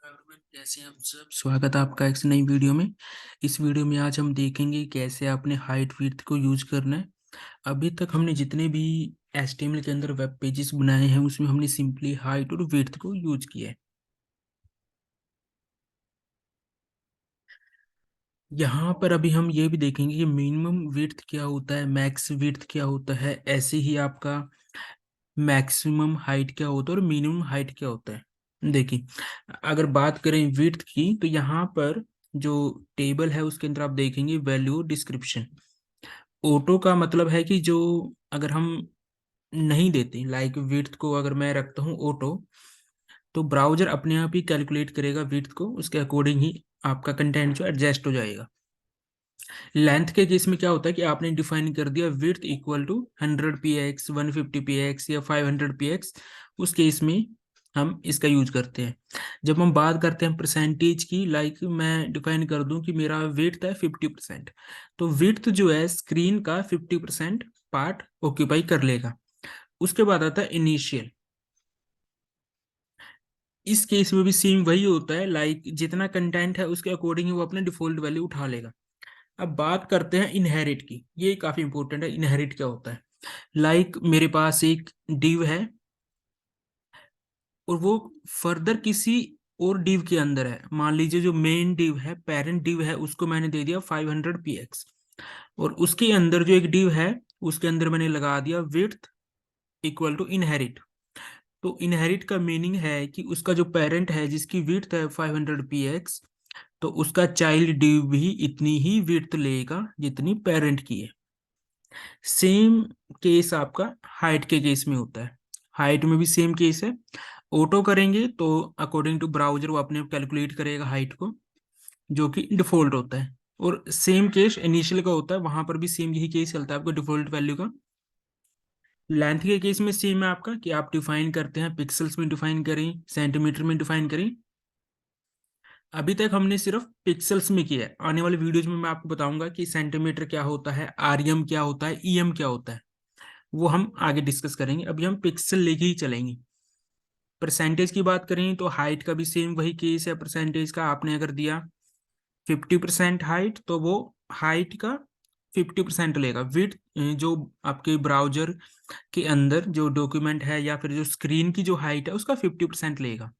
कैसे हैं आप सब। स्वागत है आपका एक नई वीडियो में। इस वीडियो में आज हम देखेंगे कैसे आपने हाइट विड्थ को यूज करना है। अभी तक हमने जितने भी HTML के अंदर वेब पेजेस बनाए हैं उसमें हमने सिंपली हाइट और विड्थ को यूज किया है। यहाँ पर अभी हम ये भी देखेंगे कि मिनिमम विड्थ क्या होता है, मैक्स विड्थ क्या होता है, ऐसे ही आपका मैक्सिमम हाइट क्या होता है और मिनिमम हाइट क्या होता है। देखिए, अगर बात करें विड्थ की तो यहाँ पर जो टेबल है उसके अंदर आप देखेंगे वैल्यू डिस्क्रिप्शन। ऑटो का मतलब है कि जो अगर हम नहीं देते, लाइक विड्थ को अगर मैं रखता हूँ ऑटो, तो ब्राउजर अपने आप ही कैलकुलेट करेगा विड्थ को, उसके अकॉर्डिंग ही आपका कंटेंट जो एडजस्ट हो जाएगा। लेंथ के केस में क्या होता है कि आपने डिफाइन कर दिया width equal to 100 px, 150 px या 500 px, उस केस में हम इसका यूज करते हैं। जब हम बात करते हैं परसेंटेज की, लाइक मैं डिफाइन कर दूं कि मेरा विड्थ है 50%, तो विड्थ जो है स्क्रीन का 50% पार्ट ऑक्यूपाई कर लेगा। उसके बाद आता है इनिशियल। इस केस में भी सेम वही होता है, लाइक जितना कंटेंट है उसके अकॉर्डिंग ही वो अपने डिफॉल्ट वैल्यू उठा लेगा। अब बात करते हैं इनहेरिट की, ये काफी इंपॉर्टेंट है। इनहेरिट क्या होता है, लाइक मेरे पास एक डिव है और वो फर्दर किसी और डिव के अंदर है। मान लीजिए जो मेन डिव है, पेरेंट डिव है, उसको मैंने दे दिया 500 px, और उसके अंदर जो एक डिव है उसके अंदर मैंने लगा दिया विड्थ इक्वल टू इनहेरिट। तो इनहेरिट का मीनिंग है कि उसका जो पेरेंट है जिसकी विड्थ है 500 px, तो उसका चाइल्ड डिव भी इतनी ही विड्थ लेगा जितनी पेरेंट की है। सेम केस आपका हाइट के केस में होता है। हाइट में भी सेम केस है। ऑटो करेंगे तो अकॉर्डिंग टू ब्राउजर वो अपने आप कैलकुलेट करेगा हाइट को, जो कि डिफॉल्ट होता है। और सेम केस इनिशियल का होता है, वहां पर भी सेम यही केस चलता है आपका डिफॉल्ट वैल्यू का। लेंथ के केस में सेम है आपका कि आप डिफाइन करते हैं पिक्सल्स में डिफाइन करें, सेंटीमीटर में डिफाइन करें। अभी तक हमने सिर्फ पिक्सल्स में किया है। आने वाले वीडियोज में मैं आपको बताऊंगा कि सेंटीमीटर क्या होता है, REM क्या होता है, EM क्या होता है, वो हम आगे डिस्कस करेंगे। अभी हम पिक्सल लेके ही चलेंगे। परसेंटेज की बात करें तो हाइट का भी सेम वही केस है। परसेंटेज का आपने अगर दिया 50% हाइट, तो वो हाइट का 50% लेगा। विड्थ जो आपके ब्राउजर के अंदर जो डॉक्यूमेंट है या फिर जो स्क्रीन की जो हाइट है उसका 50% लेगा।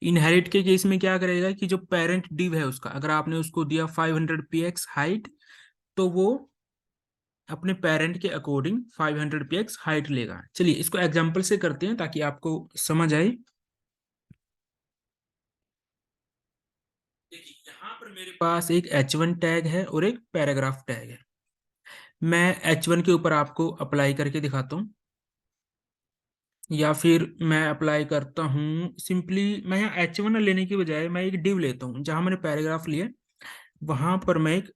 इनहेरिट के केस में क्या करेगा कि जो पेरेंट डिव है उसका, अगर आपने उसको दिया 500 px हाइट, तो वो अपने पेरेंट के अकॉर्डिंग 500 px हाइट लेगा। चलिए इसको एग्जांपल से करते हैं ताकि आपको समझ आए। देखिए, यहाँ पर मेरे पास एक H1 टैग है और एक पैराग्राफ टैग है। मैं H1 के ऊपर आपको अप्लाई करके दिखाता हूँ, या फिर मैं अप्लाई करता हूँ सिंपली। मैं यहाँ H1 लेने की बजाय मैं एक डिव लेता हूँ। जहाँ मैंने पैराग्राफ लिया वहां पर मैं एक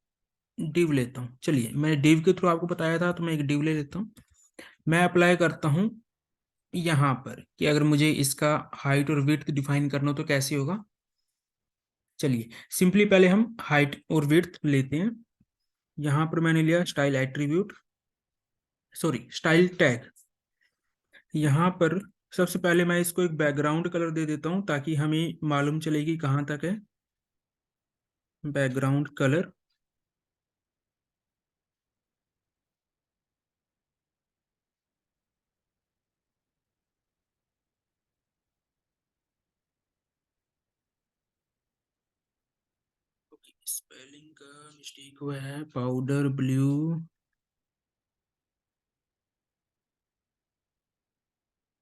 डिव लेता हूँ। चलिए, मैंने डिव के थ्रू आपको बताया था तो मैं एक डिव ले लेता हूँ। मैं अप्लाई करता हूँ यहाँ पर कि अगर मुझे इसका हाइट और विड्थ डिफाइन करना हो तो कैसे होगा। चलिए सिंपली पहले हम हाइट और विड्थ लेते हैं। यहाँ पर मैंने लिया style attribute, sorry style tag. यहाँ पर सबसे पहले मैं इसको एक बैकग्राउंड कलर दे देता हूँ ताकि हमें मालूम चलेगी कहाँ तक है। बैकग्राउंड कलर, स्पेलिंग का मिस्टेक हुआ है, पाउडर ब्लू।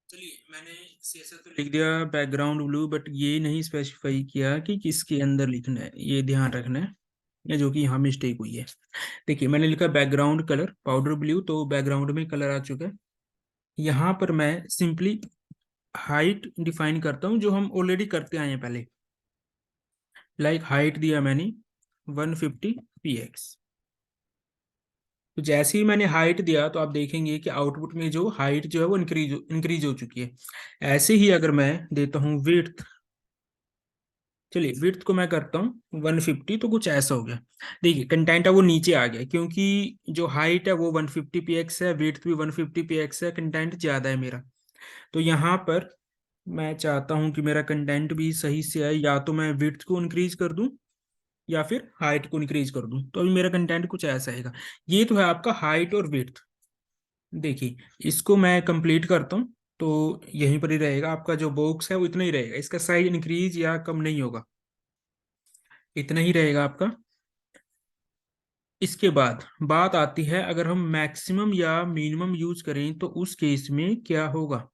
चलिए, मैंने CSS तो लिख दिया बैकग्राउंड ब्लू, बट ये नहीं स्पेसिफाई किया कि किसके अंदर लिखना है, ये ध्यान रखना है, या जो कि यहाँ मिस्टेक हुई है। देखिए, मैंने लिखा बैकग्राउंड कलर पाउडर ब्लू, तो बैकग्राउंड में कलर आ चुका है। यहाँ पर मैं सिंपली हाइट डिफाइन करता हूँ जो हम ऑलरेडी करते आए हैं पहले। लाइक हाइट दिया मैंने 150 px। तो जैसे ही मैंने हाइट दिया तो आप देखेंगे कि आउटपुट में जो हाइट जो है वो इंक्रीज हो चुकी है। ऐसे ही अगर मैं देता हूँ विड्थ, चलिए विड्थ को मैं करता हूँ 150, तो कुछ ऐसा हो गया। देखिए कंटेंट है वो नीचे आ गया क्योंकि जो हाइट है वो 150 px है, विड्थ भी 150 px है, कंटेंट ज्यादा है मेरा। तो यहाँ पर मैं चाहता हूं कि मेरा कंटेंट भी सही से आए, या तो मैं विड्थ को इंक्रीज कर दूं या फिर हाइट को इंक्रीज कर दूं, तो अभी मेरा कंटेंट कुछ ऐसा आएगा। ये तो है आपका हाइट और विड्थ। देखिए, इसको मैं कंप्लीट करता हूँ, तो यहीं पर ही रहेगा आपका जो बॉक्स है, वो इतना ही रहेगा, इसका साइज इंक्रीज या कम नहीं होगा, इतना ही रहेगा आपका। इसके बाद बात आती है, अगर हम मैक्सिमम या मिनिमम यूज करें तो उस केस में क्या होगा।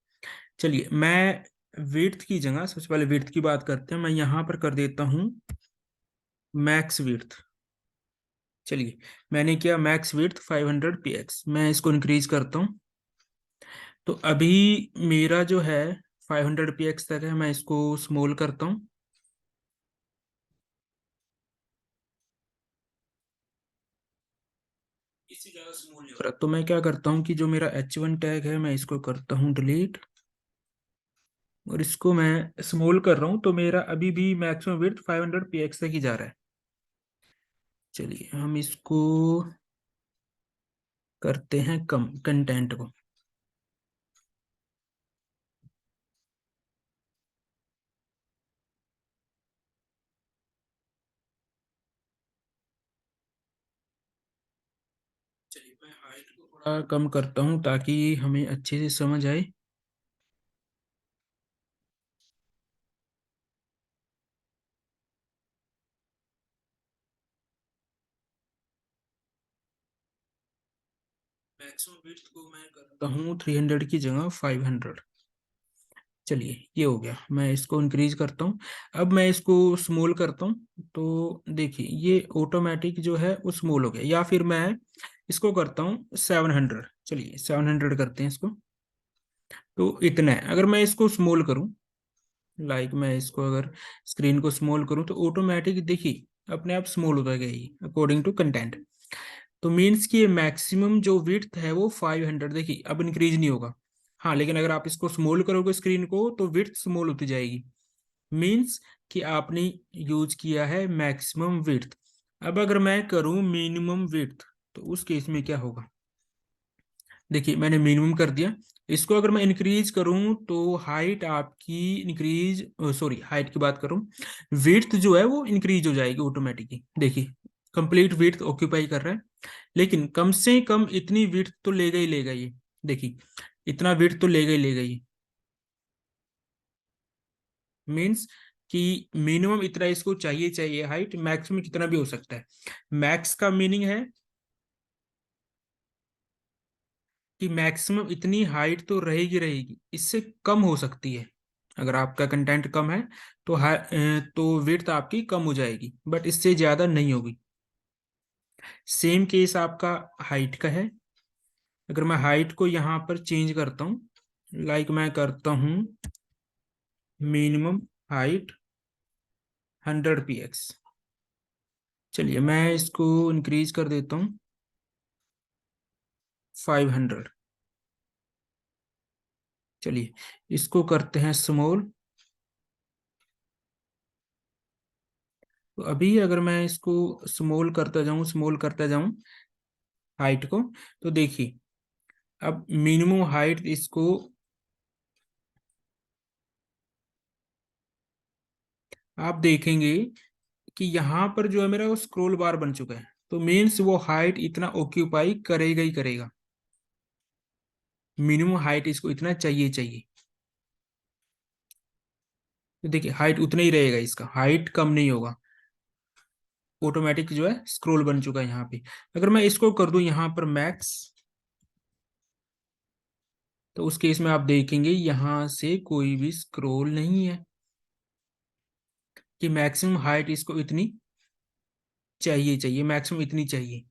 चलिए, मैं विड्थ की जगह सबसे पहले विड्थ की बात करते हैं, मैं यहाँ पर कर देता हूँ मैक्स विड्थ। चलिए, मैंने किया मैक्स विड्थ 500 px, मैं इसको इंक्रीज करता हूँ। तो अभी मेरा जो है 500 px तक है, मैं इसको स्मॉल करता हूँ। इससे ज्यादा स्मॉल नहीं हो रहा, तो मैं क्या करता हूँ कि जो मेरा H1 टैग है, मैं इसको करता हूँ डिलीट, और इसको मैं स्मॉल कर रहा हूँ, तो मेरा अभी भी मैक्सिमम विड्थ 500 px तक ही जा रहा है। चलिए, हम इसको करते हैं कम कंटेंट को। चलिए, मैं हाइट को थोड़ा कम करता हूँ ताकि हमें अच्छे से समझ आए। मैक्सिमम विड्थ को मैं करता हूँ 300 की जगह 500। चलिए, ये हो गया, मैं इसको इंक्रीज करता हूँ। अब मैं इसको स्मॉल करता हूँ, तो देखिए ये ऑटोमेटिक जो है वो स्मॉल हो गया, या फिर मैं इसको करता हूँ 700। चलिए, 700 करते हैं इसको। तो इतना है, अगर मैं इसको स्मॉल करूँ, लाइक मैं इसको अगर स्क्रीन को स्मॉल करूँ, तो ऑटोमेटिक देखिए अपने आप स्मॉल होता गया ये अकॉर्डिंग टू कंटेंट। तो मीन्स कि ये मैक्सिमम जो विड्थ है वो 500, देखिए अब इंक्रीज नहीं होगा। हाँ, लेकिन अगर आप इसको स्मॉल करोगे स्क्रीन को, तो विड्थ स्मॉल होती जाएगी। मीन्स कि आपने यूज किया है मैक्सिमम विड्थ। अब अगर मैं करूं मिनिमम विड्थ, तो उस केस में क्या होगा। देखिए, मैंने मिनिमम कर दिया। इसको अगर मैं इंक्रीज करूं, तो हाइट आपकी इंक्रीज, सॉरी हाइट की बात करूं, विड्थ जो है वो इंक्रीज हो जाएगी ऑटोमेटिकली। देखिए, कंप्लीट विड्थ ऑक्यूपाई कर रहा है, लेकिन कम से कम इतनी विड्थ तो लेगा ही लेगा ये। देखिए, इतना विड्थ तो लेगा ही लेगा ये। मीन्स कि मिनिमम इतना इसको चाहिए चाहिए हाइट, मैक्सिमम कितना भी हो सकता है। मैक्स का मीनिंग है कि मैक्सिमम इतनी हाइट तो रहेगी रहेगी, इससे कम हो सकती है। अगर आपका कंटेंट कम है, तो तो विड्थ आपकी कम हो जाएगी, बट इससे ज्यादा नहीं होगी। सेम केस आपका हाइट का है। अगर मैं हाइट को यहाँ पर चेंज करता हूँ, लाइक मैं करता हूँ मिनिमम हाइट 100 px। चलिए, मैं इसको इंक्रीज कर देता हूँ 500। चलिए, इसको करते हैं स्मॉल। तो अभी अगर मैं इसको स्मॉल करता जाऊं हाइट को, तो देखिए अब मिनिमम हाइट इसको, आप देखेंगे कि यहाँ पर जो है मेरा वो स्क्रॉल बार बन चुका है, तो मीन्स वो हाइट इतना ऑक्यूपाई करेगा ही करेगा। मिनिमम हाइट इसको इतना चाहिए चाहिए। तो देखिए, हाइट उतना ही रहेगा, इसका हाइट कम नहीं होगा। ऑटोमेटिक जो है स्क्रॉल बन चुका है यहाँ पे। अगर मैं इसको कर दूं यहाँ पर मैक्स, तो उस केस में आप देखेंगे यहाँ से कोई भी स्क्रॉल नहीं है, कि मैक्सिमम हाइट इसको इतनी चाहिए चाहिए, मैक्सिमम इतनी चाहिए।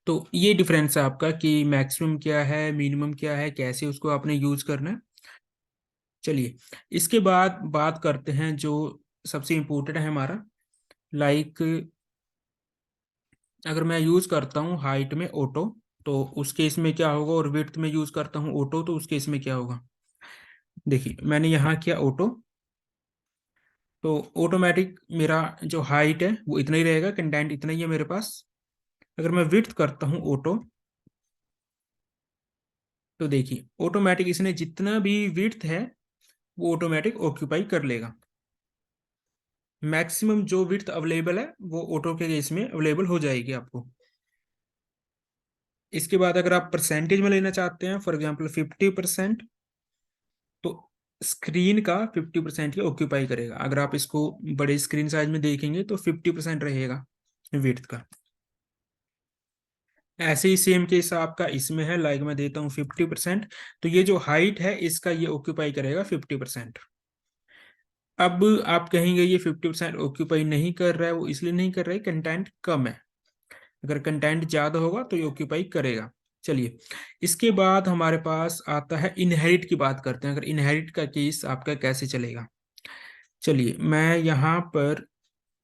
तो ये डिफरेंस है आपका कि मैक्सिमम क्या है, मिनिमम क्या है, कैसे उसको आपने यूज करना है। चलिए, इसके बाद बात करते हैं जो सबसे इम्पोर्टेंट है हमारा, लाइक अगर मैं यूज करता हूँ हाइट में ऑटो, तो उस केस में क्या होगा, और विड्थ में यूज करता हूँ ऑटो, तो उस केस में क्या होगा। देखिए, मैंने यहाँ किया ऑटो, तो ऑटोमेटिक मेरा जो हाइट है वो इतना ही रहेगा, कंटेंट इतना ही है मेरे पास। अगर मैं विड्थ करता हूँ ऑटो, तो देखिए ऑटोमेटिक इसने जितना भी विड्थ है वो ऑटोमेटिक ऑक्यूपाई कर लेगा। मैक्सिमम जो विड्थ अवेलेबल है वो ऑटो के केस में अवेलेबल हो जाएगी आपको। इसके बाद अगर आप परसेंटेज में लेना चाहते हैं, फॉर एग्जांपल 50%, तो स्क्रीन का 50% ही ऑक्यूपाई करेगा। अगर आप इसको बड़े स्क्रीन साइज में देखेंगे तो 50% रहेगा विड्थ का। ऐसे ही सेम केस आपका इसमें है, लाइक मैं देता हूँ 50%, तो ये जो हाइट है इसका ये ऑक्यूपाई करेगा 50%। अब आप कहेंगे ये 50% ऑक्यूपाई नहीं कर रहा है, वो इसलिए नहीं कर रहा है कंटेंट कम है। अगर कंटेंट ज्यादा होगा तो ये ऑक्यूपाई करेगा। चलिए, इसके बाद हमारे पास आता है इनहेरिट की बात करते हैं। अगर इनहेरिट का केस आपका कैसे चलेगा, चलिए मैं यहाँ पर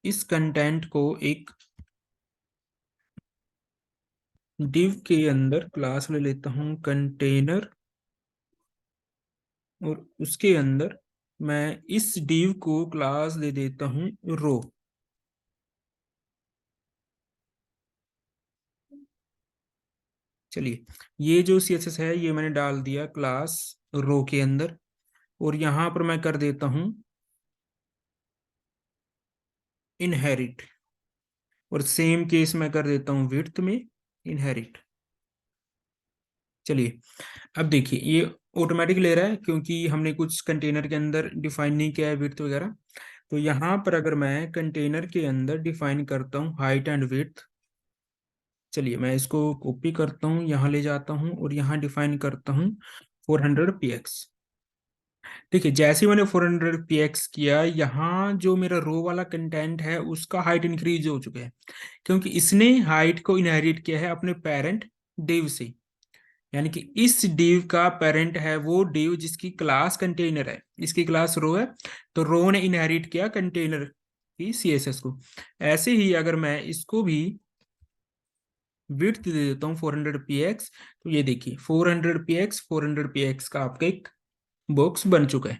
इस कंटेंट को एक div के अंदर क्लास ले लेता हूँ कंटेनर, और उसके अंदर मैं इस div को क्लास दे देता हूँ रो। चलिए, ये जो CSS है ये मैंने डाल दिया क्लास रो के अंदर, और यहां पर मैं कर देता हूं इनहेरिट, और सेम केस मैं कर देता हूं विड्थ में इनहेरिट। चलिए, अब देखिए ये ऑटोमेटिक ले रहा है क्योंकि हमने कुछ कंटेनर के अंदर डिफाइन नहीं किया है विड्थ वगैरह। तो यहाँ पर अगर मैं कंटेनर के अंदर डिफाइन करता हूँ हाइट एंड विड्थ, चलिए मैं इसको कॉपी करता हूँ, यहाँ ले जाता हूँ और यहाँ डिफाइन करता हूँ 400 px। देखिए जैसे ही मैंने 400 px किया, यहाँ जो मेरा रो वाला कंटेंट है उसका हाइट इंक्रीज हो चुका है, क्योंकि इसने हाइट को इनहेरिट किया है अपने पेरेंट डिव से। यानी कि इस डिव का पेरेंट है वो डिव जिसकी क्लास कंटेनर है, इसकी क्लास रो है, तो रो ने इनहेरिट किया कंटेनर की CSS को। ऐसे ही अगर मैं इसको भी विड्थ दे देता हूँ 400 px, तो ये देखिए 400 px का आपका एक बॉक्स बन चुका है।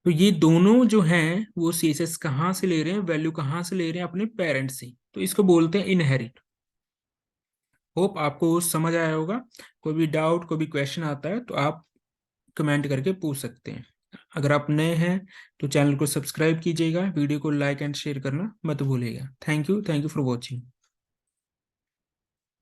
तो ये दोनों जो हैं वो CSS कहाँ से ले रहे हैं, वैल्यू कहाँ से ले रहे हैं, अपने पेरेंट से। तो इसको बोलते हैं इनहेरिट। होप आपको समझ आया होगा। कोई भी डाउट, कोई भी क्वेश्चन आता है तो आप कमेंट करके पूछ सकते हैं। अगर आप नए हैं तो चैनल को सब्सक्राइब कीजिएगा, वीडियो को लाइक एंड शेयर करना मत भूलिएगा। Thank you for watching.